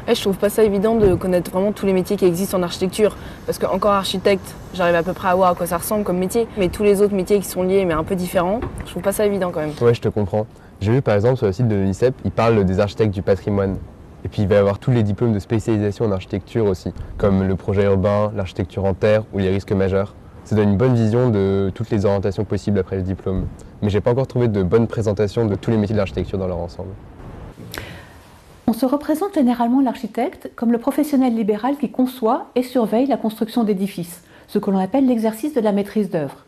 Ouais, je trouve pas ça évident de connaître vraiment tous les métiers qui existent en architecture. Parce qu'encore architecte, j'arrive à peu près à voir à quoi ça ressemble comme métier. Mais tous les autres métiers qui sont liés mais un peu différents, je trouve pas ça évident quand même. Ouais, je te comprends. J'ai vu par exemple sur le site de l'UNICEF, ils parlent des architectes du patrimoine. Et puis il va y avoir tous les diplômes de spécialisation en architecture aussi, comme le projet urbain, l'architecture en terre ou les risques majeurs. Ça donne une bonne vision de toutes les orientations possibles après le diplôme. Mais j'ai pas encore trouvé de bonne présentation de tous les métiers de l'architecture dans leur ensemble. On se représente généralement l'architecte comme le professionnel libéral qui conçoit et surveille la construction d'édifices, ce que l'on appelle l'exercice de la maîtrise d'œuvre.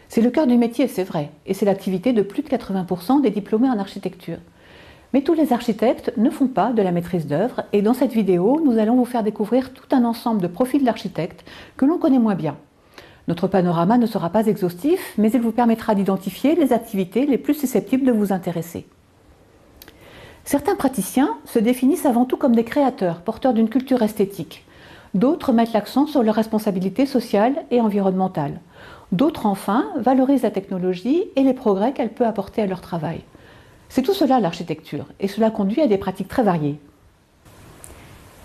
C'est le cœur du métier, c'est vrai, et c'est l'activité de plus de 80% des diplômés en architecture. Mais tous les architectes ne font pas de la maîtrise d'œuvre, et dans cette vidéo, nous allons vous faire découvrir tout un ensemble de profils d'architectes que l'on connaît moins bien. Notre panorama ne sera pas exhaustif, mais il vous permettra d'identifier les activités les plus susceptibles de vous intéresser. Certains praticiens se définissent avant tout comme des créateurs, porteurs d'une culture esthétique. D'autres mettent l'accent sur leur responsabilité sociale et environnementale. D'autres, enfin, valorisent la technologie et les progrès qu'elle peut apporter à leur travail. C'est tout cela l'architecture, et cela conduit à des pratiques très variées.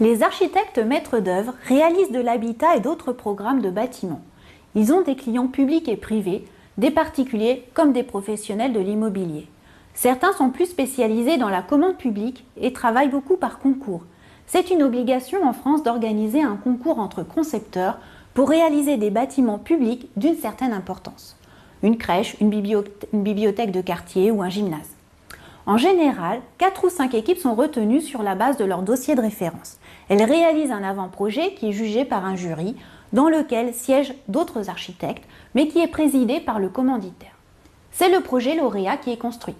Les architectes maîtres d'œuvre réalisent de l'habitat et d'autres programmes de bâtiments. Ils ont des clients publics et privés, des particuliers comme des professionnels de l'immobilier. Certains sont plus spécialisés dans la commande publique et travaillent beaucoup par concours. C'est une obligation en France d'organiser un concours entre concepteurs pour réaliser des bâtiments publics d'une certaine importance. Une crèche, une bibliothèque de quartier ou un gymnase. En général, 4 ou 5 équipes sont retenues sur la base de leur dossier de référence. Elles réalisent un avant-projet qui est jugé par un jury dans lequel siègent d'autres architectes, mais qui est présidé par le commanditaire. C'est le projet lauréat qui est construit.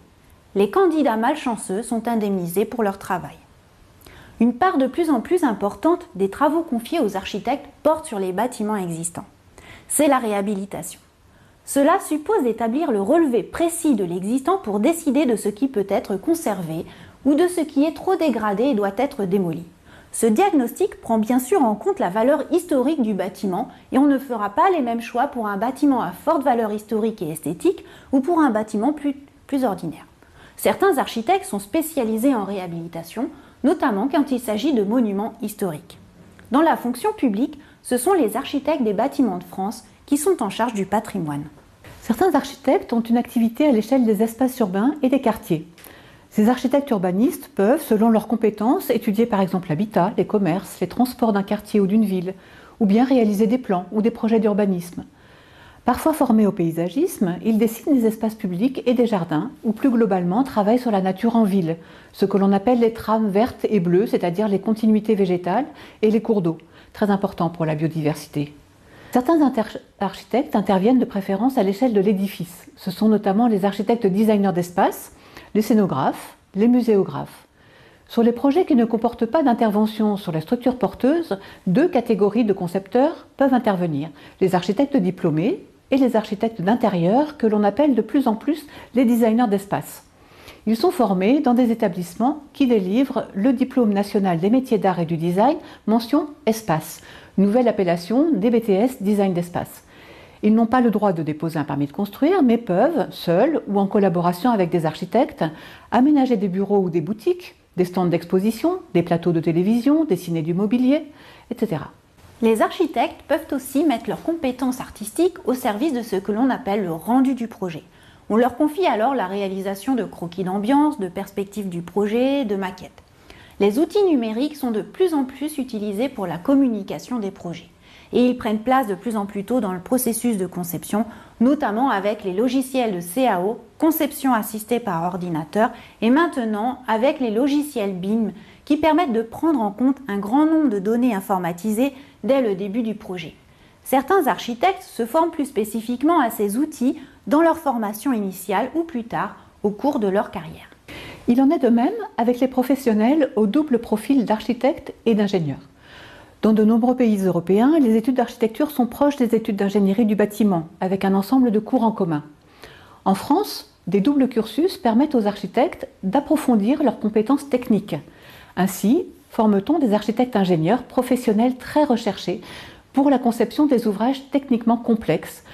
Les candidats malchanceux sont indemnisés pour leur travail. Une part de plus en plus importante des travaux confiés aux architectes porte sur les bâtiments existants. C'est la réhabilitation. Cela suppose d'établir le relevé précis de l'existant pour décider de ce qui peut être conservé ou de ce qui est trop dégradé et doit être démoli. Ce diagnostic prend bien sûr en compte la valeur historique du bâtiment et on ne fera pas les mêmes choix pour un bâtiment à forte valeur historique et esthétique ou pour un bâtiment plus ordinaire. Certains architectes sont spécialisés en réhabilitation, notamment quand il s'agit de monuments historiques. Dans la fonction publique, ce sont les architectes des bâtiments de France qui sont en charge du patrimoine. Certains architectes ont une activité à l'échelle des espaces urbains et des quartiers. Ces architectes urbanistes peuvent, selon leurs compétences, étudier par exemple l'habitat, les commerces, les transports d'un quartier ou d'une ville, ou bien réaliser des plans ou des projets d'urbanisme. Parfois formés au paysagisme, ils dessinent des espaces publics et des jardins, ou plus globalement travaillent sur la nature en ville, ce que l'on appelle les trames vertes et bleues, c'est-à-dire les continuités végétales et les cours d'eau, très importants pour la biodiversité. Certains architectes interviennent de préférence à l'échelle de l'édifice. Ce sont notamment les architectes designers d'espace, les scénographes, les muséographes. Sur les projets qui ne comportent pas d'intervention sur la structure porteuse, 2 catégories de concepteurs peuvent intervenir, les architectes diplômés et les architectes d'intérieur que l'on appelle de plus en plus les designers d'espace. Ils sont formés dans des établissements qui délivrent le diplôme national des métiers d'art et du design, mention espace, nouvelle appellation des BTS design d'espace. Ils n'ont pas le droit de déposer un permis de construire, mais peuvent, seuls ou en collaboration avec des architectes, aménager des bureaux ou des boutiques, des stands d'exposition, des plateaux de télévision, dessiner du mobilier, etc. Les architectes peuvent aussi mettre leurs compétences artistiques au service de ce que l'on appelle le rendu du projet. On leur confie alors la réalisation de croquis d'ambiance, de perspectives du projet, de maquettes. Les outils numériques sont de plus en plus utilisés pour la communication des projets. Et ils prennent place de plus en plus tôt dans le processus de conception, notamment avec les logiciels de CAO, conception assistée par ordinateur, et maintenant avec les logiciels BIM qui permettent de prendre en compte un grand nombre de données informatisées dès le début du projet. Certains architectes se forment plus spécifiquement à ces outils dans leur formation initiale ou plus tard au cours de leur carrière. Il en est de même avec les professionnels au double profil d'architecte et d'ingénieur. Dans de nombreux pays européens, les études d'architecture sont proches des études d'ingénierie du bâtiment, avec un ensemble de cours en commun. En France, des doubles cursus permettent aux architectes d'approfondir leurs compétences techniques. Ainsi, forme-t-on des architectes ingénieurs professionnels très recherchés pour la conception des ouvrages techniquement complexes,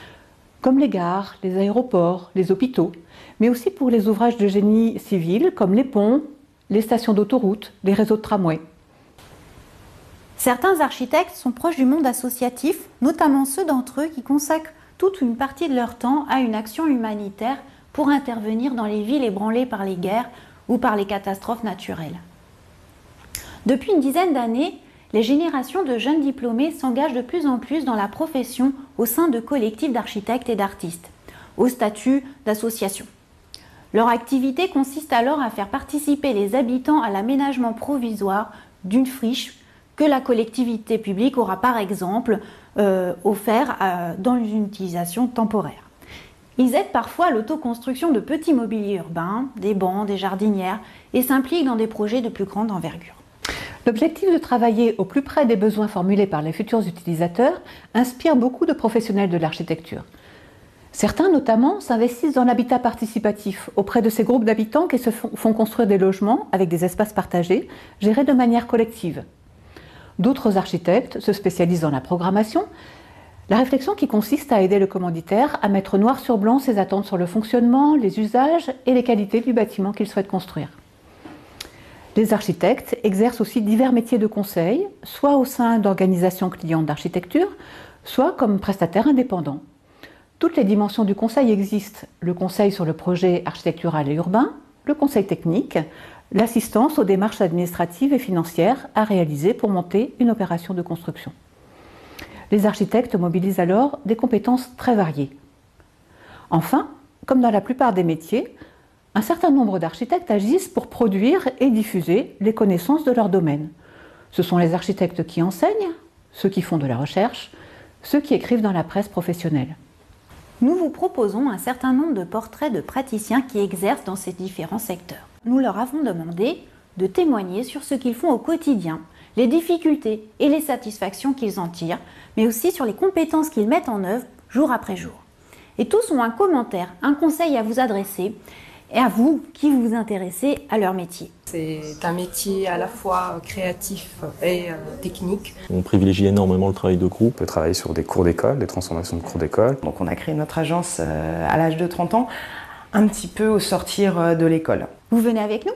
comme les gares, les aéroports, les hôpitaux, mais aussi pour les ouvrages de génie civil comme les ponts, les stations d'autoroute, les réseaux de tramway. Certains architectes sont proches du monde associatif, notamment ceux d'entre eux qui consacrent toute une partie de leur temps à une action humanitaire pour intervenir dans les villes ébranlées par les guerres ou par les catastrophes naturelles. Depuis une dizaine d'années, les générations de jeunes diplômés s'engagent de plus en plus dans la profession au sein de collectifs d'architectes et d'artistes, au statut d'association. Leur activité consiste alors à faire participer les habitants à l'aménagement provisoire d'une friche que la collectivité publique aura par exemple offert dans une utilisation temporaire. Ils aident parfois à l'autoconstruction de petits mobiliers urbains, des bancs, des jardinières et s'impliquent dans des projets de plus grande envergure. L'objectif de travailler au plus près des besoins formulés par les futurs utilisateurs inspire beaucoup de professionnels de l'architecture. Certains, notamment, s'investissent dans l'habitat participatif auprès de ces groupes d'habitants qui se font construire des logements avec des espaces partagés, gérés de manière collective. D'autres architectes se spécialisent dans la programmation, la réflexion qui consiste à aider le commanditaire à mettre noir sur blanc ses attentes sur le fonctionnement, les usages et les qualités du bâtiment qu'il souhaite construire. Les architectes exercent aussi divers métiers de conseil, soit au sein d'organisations clientes d'architecture, soit comme prestataires indépendants. Toutes les dimensions du conseil existent, le conseil sur le projet architectural et urbain, le conseil technique, l'assistance aux démarches administratives et financières à réaliser pour monter une opération de construction. Les architectes mobilisent alors des compétences très variées. Enfin, comme dans la plupart des métiers, un certain nombre d'architectes agissent pour produire et diffuser les connaissances de leur domaine. Ce sont les architectes qui enseignent, ceux qui font de la recherche, ceux qui écrivent dans la presse professionnelle. Nous vous proposons un certain nombre de portraits de praticiens qui exercent dans ces différents secteurs. Nous leur avons demandé de témoigner sur ce qu'ils font au quotidien, les difficultés et les satisfactions qu'ils en tirent, mais aussi sur les compétences qu'ils mettent en œuvre jour après jour. Et tous ont un commentaire, un conseil à vous adresser, et à vous qui vous intéressez à leur métier. C'est un métier à la fois créatif et technique. On privilégie énormément le travail de groupe. On peut travailler sur des cours d'école, des transformations de cours d'école. Donc on a créé notre agence à l'âge de 30 ans, un petit peu au sortir de l'école. Vous venez avec nous ?